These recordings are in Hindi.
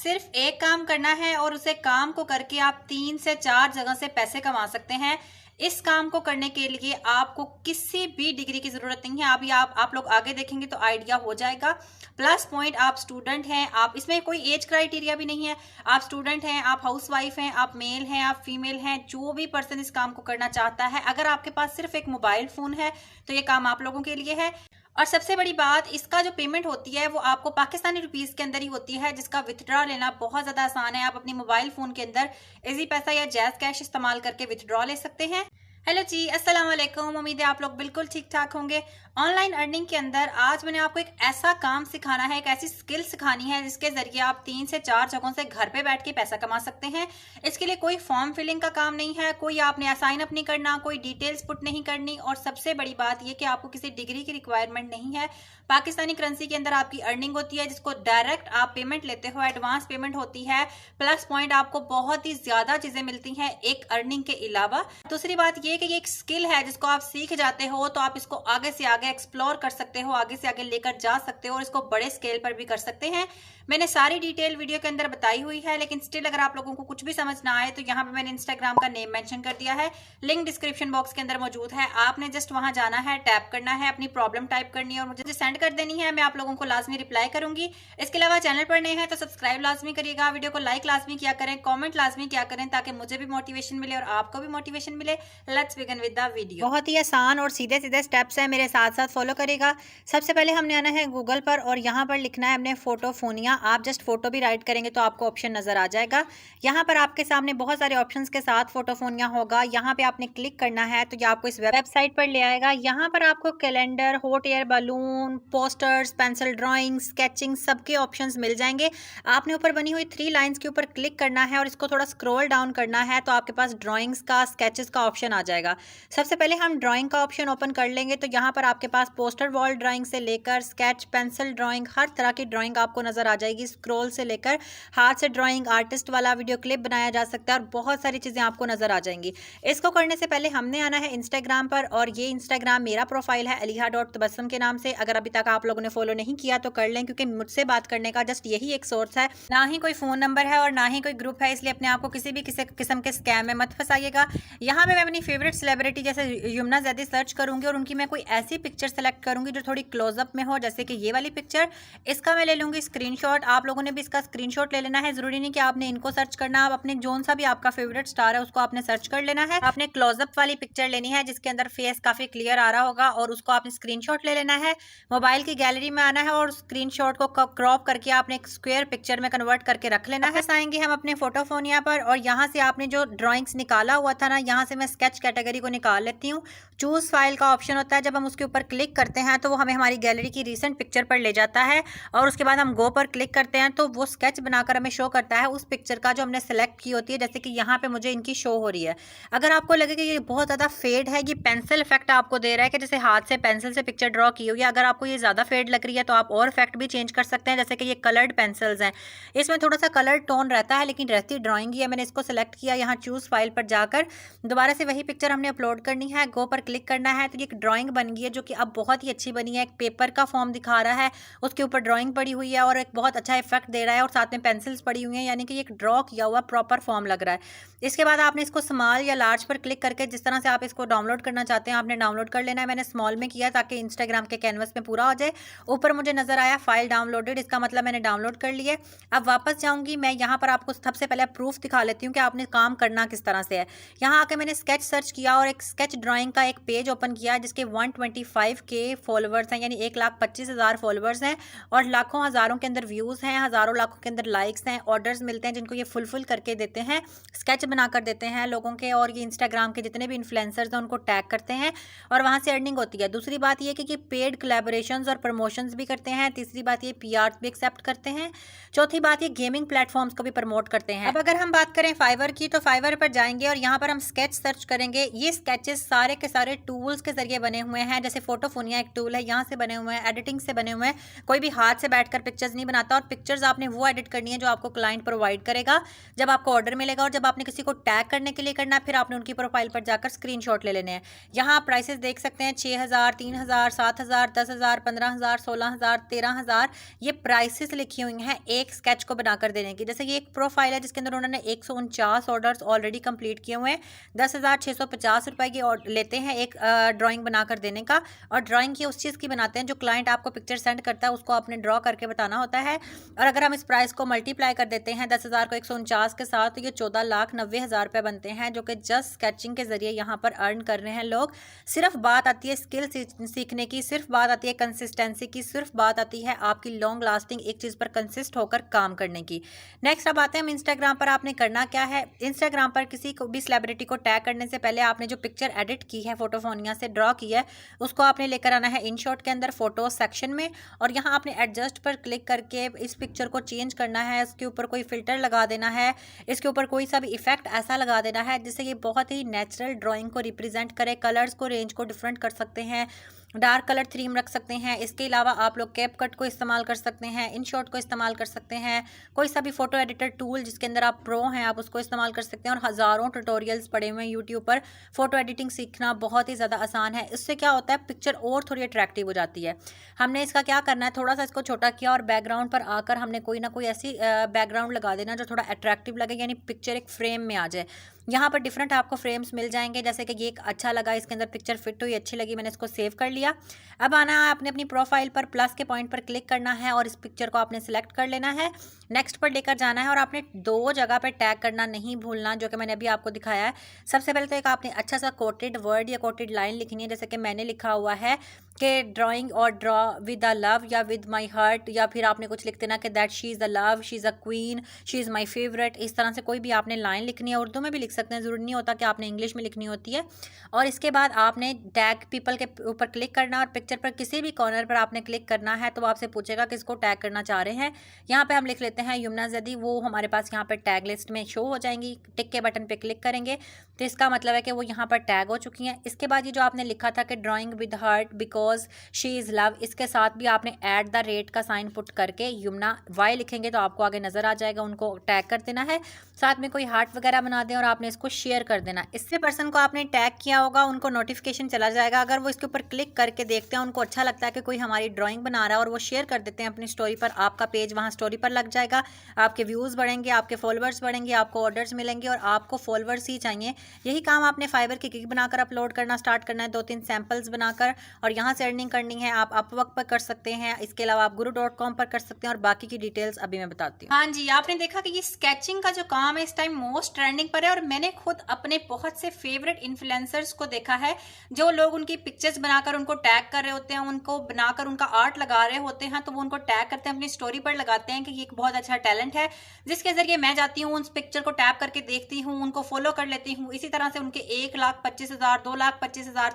सिर्फ एक काम करना है और उसे काम को करके आप 3 से 4 जगह से पैसे कमा सकते हैं। इस काम को करने के लिए आपको किसी भी डिग्री की जरूरत नहीं है। अभी आप लोग आगे देखेंगे तो आइडिया हो जाएगा। प्लस पॉइंट, आप स्टूडेंट हैं, आप इसमें कोई एज क्राइटेरिया भी नहीं है। आप स्टूडेंट हैं, आप हाउसवाइफ हैं, आप मेल हैं, आप फीमेल हैं, जो भी पर्सन इस काम को करना चाहता है, अगर आपके पास सिर्फ एक मोबाइल फोन है तो ये काम आप लोगों के लिए है। और सबसे बड़ी बात, इसका जो पेमेंट होती है वो आपको पाकिस्तानी रुपीस के अंदर ही होती है, जिसका विथड्रॉ लेना बहुत ज्यादा आसान है। आप अपनी मोबाइल फोन के अंदर इजी पैसा या जैज कैश इस्तेमाल करके विथड्रॉ ले सकते हैं। हेलो जी, अस्सलाम वालेकुम। उम्मीद है आप लोग बिल्कुल ठीक ठाक होंगे। ऑनलाइन अर्निंग के अंदर आज मैंने आपको एक ऐसा काम सिखाना है, एक ऐसी स्किल सिखानी है जिसके जरिए आप 3 से 4 जगहों से घर पे बैठ के पैसा कमा सकते हैं। इसके लिए कोई फॉर्म फिलिंग का काम नहीं है, कोई आपने साइन अप नहीं करना, कोई डिटेल्स पुट नहीं करनी, और सबसे बड़ी बात यह कि आपको किसी डिग्री की रिक्वायरमेंट नहीं है। पाकिस्तानी करेंसी के अंदर आपकी अर्निंग होती है, जिसको डायरेक्ट आप पेमेंट लेते हो, एडवांस पेमेंट होती है। प्लस पॉइंट, आपको बहुत ही ज्यादा चीजें मिलती हैं एक अर्निंग के अलावा। दूसरी बात यह कि ये एक स्किल है जिसको आप सीख जाते हो तो आप इसको आगे से आगे एक्सप्लोर कर सकते हो, आगे से आगे लेकर जा सकते हो और इसको बड़े स्केल पर भी कर सकते हैं। मैंने सारी डिटेल वीडियो के अंदर बताई हुई है, लेकिन स्टिल अगर आप लोगों को कुछ भी समझ ना आए तो यहाँ पे मैंने इंस्टाग्राम का नेम मेंशन कर दिया है, लिंक डिस्क्रिप्शन बॉक्स के अंदर मौजूद है। आपने जस्ट वहां जाना है, टैप करना है, अपनी प्रॉब्लम टाइप करनी है और मुझे सेंड कर देनी है। मैं आप लोगों को लाजमी रिप्लाई करूंगी। इसके अलावा चैनल पर नए हैं तो सब्सक्राइब लाजमी करिएगा, वीडियो को लाइक लाजमी किया करें, कॉमेंट लाजमी किया करें, ताकि मुझे भी मोटिवेशन मिले और आपको भी मोटिवेशन मिले। Let's begin with the video. बहुत ही आसान और सीधे सीधे स्टेप्स हैं, मेरे साथ साथ फॉलो करेगा। सबसे पहले हमने आना है गूगल पर और यहाँ पर लिखना है हमने फोटोफोनिया। आप जस्ट फोटो भी राइट करेंगे तो आपको ऑप्शन नजर आ जाएगा। यहाँ पर आपके सामने बहुत सारे ऑप्शंस के साथ फोटोफोनिया होगा। यहाँ पे आपने क्लिक करना है तो ये आपको इस वेबसाइट पर ले आएगा। यहाँ पर आपको calendar, hot air balloon, posters, pencil drawing, sketching, सबके ऑप्शंस मिल जाएंगे। आपने ऊपर बनी हुई 3 लाइंस के ऊपर क्लिक करना है और इसको थोड़ा स्क्रॉल डाउन करना है तो आपके पास ड्राइंग्स का, स्केचेस का ऑप्शन आ जाएगा। सबसे पहले हम ड्राइंग का ऑप्शन ओपन कर लेंगे तो यहाँ पर आपके पास पोस्टर वॉल ड्राइंग से लेकर स्केच, पेंसिल ड्राइंग, हर तरह की ड्राइंग आपको नजर आ जाएगी। स्क्रॉल से लेकर हाथ से ड्राइंग, आर्टिस्ट वाला वीडियो क्लिप बनाया जा सकता है और बहुत सारी चीजें आपको नजर आ जाएंगी। इसको करने से पहले हमने आना है इंस्टाग्राम पर और ये इंस्टाग्राम मेरा प्रोफाइल है aliha.tabassum के नाम से। अगर अभी तक आप लोगों ने फॉलो नहीं किया तो कर लें, क्योंकि मुझसे बात करने का जस्ट यही एक सोर्स है, ना ही कोई फोन नंबर है और ना ही कोई ग्रुप है, इसलिए अपने आप को किसी भी किस्म के स्कैम में मत फंसाइएगा। यहाँ पे मैं अपनी फेवरेट सेलिब्रिटी जैसे यमुना जैदी सर्च करूंगी और उनकी मैं कोई ऐसी पिक्चर सेलेक्ट करूंगी जो थोड़ी क्लोजअप में हो, जैसे कि ये वाली पिक्चर। इसका मैं ले लूंगी स्क्रीनशॉट। आप लोगों ने भी इसका स्क्रीनशॉट ले लेना है, जरूरी नहीं कि आपने इनको सर्च करना। आप अपने जोन सा भी आपका फेवरेट स्टार है उसको आपने सर्च कर लेना है। आपने क्लोजअप वाली पिक्चर लेनी है जिसके अंदर फेस काफी क्लियर आ रहा होगा और उसको आपने स्क्रीनशॉट ले लेना है। मोबाइल की गैलरी में आना है और स्क्रीनशॉट को क्रॉप करके आपने एक स्क्वायर पिक्चर में कन्वर्ट करके रख लेना है। आएंगे हम अपने फोटोफोनिया पर और यहाँ से आपने जो ड्राइंग्स निकाला हुआ था ना, यहाँ से मैं स्केच कैटेगरी को निकाल लेती हूँ। चूज फाइल का ऑप्शन होता है, जब हम उसके ऊपर क्लिक करते हैं तो वो हमें हमारी गैलरी की रीसेंट पिक्चर पर ले जाता है और उसके बाद हम गो पर क्लिक करते हैं तो वो स्केच बनाकर हमें शो करता है उस पिक्चर का जो हमने सेलेक्ट की होती है। जैसे कि यहाँ पे मुझे इनकी शो हो रही है। अगर आपको लगे कि ये बहुत ज़्यादा फेड है, ये पेंसिल इफेक्ट आपको दे रहा है कि जैसे हाथ से पेंसिल से पिक्चर ड्रॉ की हुई है, अगर आपको ये ज़्यादा फेड लग रही है तो आप और इफेक्ट भी चेंज कर सकते हैं। जैसे कि ये कलर्ड पेंसिल्स हैं, इसमें थोड़ा सा कलर टोन रहता है लेकिन रहती ड्राइंग ही है। मैंने इसको सेलेक्ट किया, यहाँ चूज फाइल पर जाकर दोबारा से वही पिक्चर हमने अपलोड करनी है, गो पर क्लिक करना है तो ये एक ड्राइंग बन गई है जो कि अब बहुत ही अच्छी बनी है। एक पेपर का फॉर्म दिखा रहा है, उसके ऊपर ड्राइंग पड़ी हुई है और एक बहुत अच्छा इफेक्ट दे रहा है और साथ में पेंसिल्स पड़ी हुई हैं, यानी कि एक ड्रॉ किया हुआ प्रॉपर फॉर्म लग रहा है। इसके बाद आपने इसको स्मॉल या लार्ज पर क्लिक करके जिस तरह से आप इसको डाउनलोड करना चाहते हैं आपने डाउनलोड कर लेना है। मैंने स्मॉल में किया ताकि इंस्टाग्राम के कैनवस में पूरा हो जाए। ऊपर मुझे नजर आया फाइल डाउनलोडेड, इसका मतलब मैंने डाउनलोड कर लिया। अब वापस जाऊंगी मैं, यहाँ पर आपको सबसे पहले प्रूफ दिखा लेती हूँ कि आपने काम करना किस तरह से है। यहाँ आके मैंने स्केच सर्च किया और एक स्केच ड्राइंग का एक पेज ओपन किया जिसके 125K फॉलोवर्स हैं, यानी 1,25,000 फॉलोवर्स हैं और लाखों हजारों के अंदर व्यूज हैं, हजारों लाखों के अंदर लाइक्स हैं, ऑर्डर्स मिलते हैं जिनको ये फुलफिल करके देते हैं, स्केच बनाकर देते हैं लोगों के, और ये इंस्टाग्राम के जितने भी इन्फ्लुएंसर्स हैं उनको टैग करते हैं और वहां से अर्निंग होती है। दूसरी बात ये कि पेड कोलैबोरेशंस और प्रमोशंस भी करते हैं। तीसरी बात ये पीआर भी एक्सेप्ट करते हैं। चौथी बात ये गेमिंग प्लेटफॉर्म्स को भी प्रमोट करते हैं। अब अगर हम बात करें फाइवर की तो फाइवर पर जाएंगे और यहाँ पर हम स्केच सर्च करेंगे। ये स्केचेस सारे के सारे टूल्स के जरिए बने हुए हैं, जैसे फोटोफोनिया एक टूल है, यहाँ से बने हुए हैं, एडिटिंग से बने हुए हैं। कोई भी हाथ से बैठकर पिक्चर्स नहीं बनाता आता और पिक्चर्स आपने वो एडिट करनी है जो आपको क्लाइंट प्रोवाइड करेगा जब आपको ऑर्डर मिलेगा। और जब आपने किसी को टैग करने के लिए करना है, फिर आपने उनकी प्रोफाइल पर जाकर स्क्रीनशॉट ले लेने हैं। यहाँ आप प्राइसेस देख सकते हैं 6000, 3000, 7000, 10,000, 15,000, 16,000, 13,000 ये प्राइसेस लिखी हुई हैं एक स्केच को बनाकर देने की। जैसे ये एक प्रोफाइल है जिसके अंदर उन्होंने 149 ऑर्डर्स ऑलरेडी कंप्लीट किए हुए हैं। 10,650 रुपए की लेते हैं एक ड्राइंग बनाकर देने का। और ड्राइंग की उस चीज़ की बनाते हैं जो क्लाइंट आपको पिक्चर सेंड करता है, उसको आपने ड्रॉ करके बताना होता है। और अगर हम इस प्राइस को मल्टीप्लाई कर देते हैं 10,000 को 149 के साथ, तो ये 14,90,000 रुपये बनते हैं, जो कि जस्ट स्केचिंग के जरिए यहाँ पर अर्न कर रहे हैं लोग। सिर्फ बात आती है स्किल सीखने की, सिर्फ बात आती है कंसिस्टेंसी की, सिर्फ बात आती है आपकी लॉन्ग लास्टिंग एक चीज़ पर कंसिस्ट होकर काम करने की। नेक्स्ट अब आते हैं हम इंस्टाग्राम पर। आपने करना क्या है, इंस्टाग्राम पर किसी को भी सेलिब्रिटी को टैग करने से पहले आपने जो पिक्चर एडिट की है, फोटोफोनिया से ड्रॉ की है, उसको आपने लेकर आना है इनशॉट के अंदर फोटो सेक्शन में। और यहाँ आपने एडजस्ट पर क्लिक करके इस पिक्चर को चेंज करना है, इसके ऊपर कोई फिल्टर लगा देना है, इसके ऊपर कोई सा भी इफेक्ट ऐसा लगा देना है जिससे ये बहुत ही नेचुरल ड्राइंग को रिप्रेजेंट करे। कलर्स को, रेंज को डिफरेंट कर सकते हैं, डार्क कलर थीम रख सकते हैं। इसके अलावा आप लोग कैप कट को इस्तेमाल कर सकते हैं, इनशॉट को इस्तेमाल कर सकते हैं, कोई सा भी फोटो एडिटर टूल जिसके अंदर आप प्रो हैं आप उसको इस्तेमाल कर सकते हैं। और हज़ारों ट्यूटोरियल्स पड़े हुए हैं यूट्यूब पर। फोटो एडिटिंग सीखना बहुत ही ज़्यादा आसान है। इससे क्या होता है, पिक्चर और थोड़ी अट्रैक्टिव हो जाती है। हमने इसका क्या करना है, थोड़ा सा इसको छोटा किया और बैकग्राउंड पर आकर हमने कोई ना कोई ऐसी बैकग्राउंड लगा देना जो थोड़ा अट्रैक्टिव लगे, यानी पिक्चर एक फ्रेम में आ जाए। यहाँ पर डिफरेंट आपको फ्रेम्स मिल जाएंगे, जैसे कि ये एक अच्छा लगा, इसके अंदर पिक्चर फिट हुई, अच्छी लगी, मैंने इसको सेव कर लिया। अब आना है आपने अपनी प्रोफाइल पर, प्लस के पॉइंट पर क्लिक करना है और इस पिक्चर को आपने सिलेक्ट कर लेना है, नेक्स्ट पर लेकर जाना है। और आपने 2 जगह पर टैग करना नहीं भूलना, जो कि मैंने अभी आपको दिखाया है। सबसे पहले तो एक आपने अच्छा सा कोटेड वर्ड या कोटेड लाइन लिखनी है, जैसे कि मैंने लिखा हुआ है कि ड्राइंग और ड्रॉ विद अ लव या विद माई हार्ट, या फिर आपने कुछ लिख देना कि that she is the love, she is a queen, she is my favourite. इस तरह से कोई भी आपने लाइन लिखनी है, उर्दू में भी लिख सकते हैं, ज़रूरी नहीं होता कि आपने इंग्लिश में लिखनी होती है। और इसके बाद आपने टैग पीपल के ऊपर क्लिक करना और पिक्चर पर किसी भी कॉर्नर पर आपने क्लिक करना है, तो वो आपसे पूछेगा किसको टैग करना चाह रहे हैं। यहाँ पे हम लिख लेते हैं यमुना जदी, वो हमारे पास यहाँ पर टैग लिस्ट में शो हो जाएंगी। टिक के बटन पे क्लिक करेंगे तो इसका मतलब है कि वो यहाँ पर टैग हो चुकी हैं। इसके बाद ये जो आपने लिखा था कि drawing with heart because she is love, इसके साथ भी आपने @ का साइन पुट करके यमुना वाई लिखेंगे तो आपको आगे नजर आ जाएगा, उनको टैग कर देना है। साथ में कोई हार्ट वगैरह बना दें और आपने इसको शेयर कर देना। इससे पर्सन को आपने टैग किया होगा उनको नोटिफिकेशन चला जाएगा। अगर वो इसके ऊपर क्लिक करके देखते हैं, उनको अच्छा लगता है कि कोई हमारी ड्राइंग बना रहा है और वो शेयर कर देते हैं अपनी स्टोरी पर, आपका पेज वहाँ स्टोरी पर लग जाएगा, आपके व्यूज़ बढ़ेंगे, आपके फॉलोअर्स बढ़ेंगे, आपको ऑर्डर्स मिलेंगे। और आपको फॉलोअर्स ही चाहिए। यही काम आपने फाइबर की गिग बनाकर अपलोड करना स्टार्ट करना है, 2-3 सैंपल्स बनाकर, और यहाँ से अर्निंग करनी है। आप अपवर्क पर कर सकते हैं, इसके अलावा आप guru.com पर कर सकते हैं, और बाकी की डिटेल्स अभी मैं बताती हूँ। हाँ जी, आपने देखा कि ये स्केचिंग का जो काम है इस टाइम मोस्ट ट्रेंडिंग पर है। और मैंने खुद अपने बहुत से फेवरेट इन्फ्लुएंसर्स को देखा है, जो लोग उनकी पिक्चर्स बनाकर उनको टैग कर रहे होते हैं, उनको बनाकर उनका आर्ट लगा रहे होते हैं, तो वो उनको टैग करते हैं, अपनी स्टोरी पर लगाते हैं कि ये एक बहुत अच्छा टैलेंट है, जिसके जरिए मैं जाती हूँ उस पिक्चर को टैप करके देखती हूँ, उनको फॉलो कर लेती हूँ। इसी तरह से उनके 1,25,000, 2,25,000,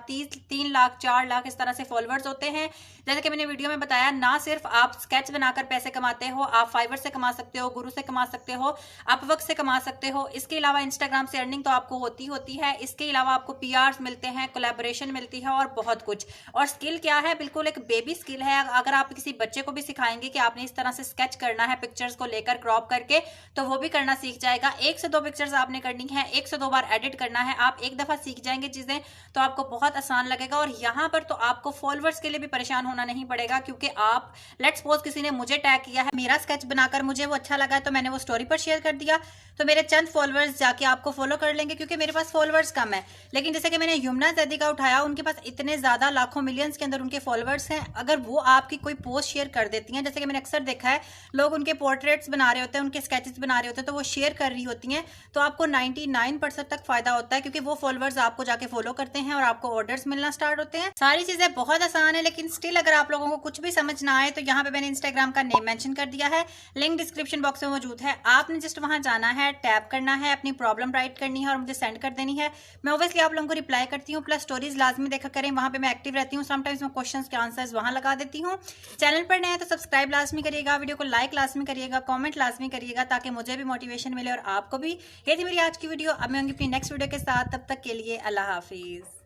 3 लाख, 4 लाख इस तरह से फॉलोअर्स होते हैं। जैसे कि मैंने वीडियो में बताया, ना सिर्फ आप स्केच बनाकर पैसे कमाते हो, आप फाइवर से कमा सकते हो, गुरु से कमा सकते हो, अपवर्क से कमा सकते हो। इसके अलावा इंस्टाग्राम से अर्निंग तो आपको होती है। इसके अलावा आपको पीआर्स मिलते हैं, कोलैबोरेशन मिलती है और बहुत कुछ। और स्किल क्या है, बिल्कुल एक बेबी स्किल है। अगर आप किसी बच्चे को भी सिखाएंगे कि आपने इस तरह से स्केच करना है पिक्चर्स को लेकर क्रॉप करके, तो वो भी करना सीख जाएगा। 1 से 2 पिक्चर्स आपने करनी है, 1 से 2 बार एडिट करना है। आप एक दफा सीख जाएंगे चीजें तो आपको बहुत आसान लगेगा। और यहाँ पर तो आपको फॉलोअर्स के लिए भी परेशान होना नहीं पड़ेगा, क्योंकि आप लेट्स सपोज किसी ने मुझे टैग किया है, मेरा स्केच बनाकर मुझे वो अच्छा लगा तो मैंने वो स्टोरी पर शेयर कर दिया, तो मेरे चंद फॉलोअर्स जाके आपको फॉलो कर लेंगे, क्योंकि मेरे पास फॉलोअर्स कम है। लेकिन जैसे कि मैंने यमुना जैदी का उठाया, उनके पास इतने ज्यादा लाखों मिलियंस के अंदर उनके फॉलोअर्स हैं। अगर वो आपकी कोई पोस्ट शेयर कर देती हैं, जैसे कि मैंने अक्सर देखा है, लोग उनके पोर्ट्रेट्स बना रहे होते हैं, उनके स्केचेस बना रहे होते हैं, तो वो शेयर कर रही होती हैं, तो आपको 99% तक फायदा होता है, क्योंकि वो फॉलोअर्स आपको जाके फॉलो करते हैं और आपको ऑर्डर्स मिलना स्टार्ट होते हैं। सारी चीजें बहुत आसान है, लेकिन स्टिल अगर आप लोगों को कुछ भी समझ ना आए तो यहाँ पे मैंने इंस्टाग्राम का नेम मेंशन कर दिया है, लिंक डिस्क्रिप्शन बॉक्स में मौजूद है। आपने जस्ट वहां जाना है, टैप करना है, अपनी प्रॉब्लम राइट करनी है और मुझे सेंड कर देनी है। मैं ऑब्वियसली आप लोगों को रिप्लाई करती हूँ, प्लस स्टोरीज लाजमी देखा करें, वहां पे मैं एक्टिव रहती हूँ। समटाइम्स मैं क्वेश्चंस के आंसर्स वहां लगा देती हूँ। चैनल पर नए हैं तो सब्सक्राइब लाजमी करिएगा, वीडियो को लाइक लाजमी करिएगा, कॉमेंट लाजमी करिएगा, ताकि मुझे भी मोटिवेशन मिले और आपको भी। ये थी मेरी आज की वीडियो। अब मैं होंगी अपनी नेक्स्ट वीडियो के साथ, तब तक के लिए अल्लाह हाफिज।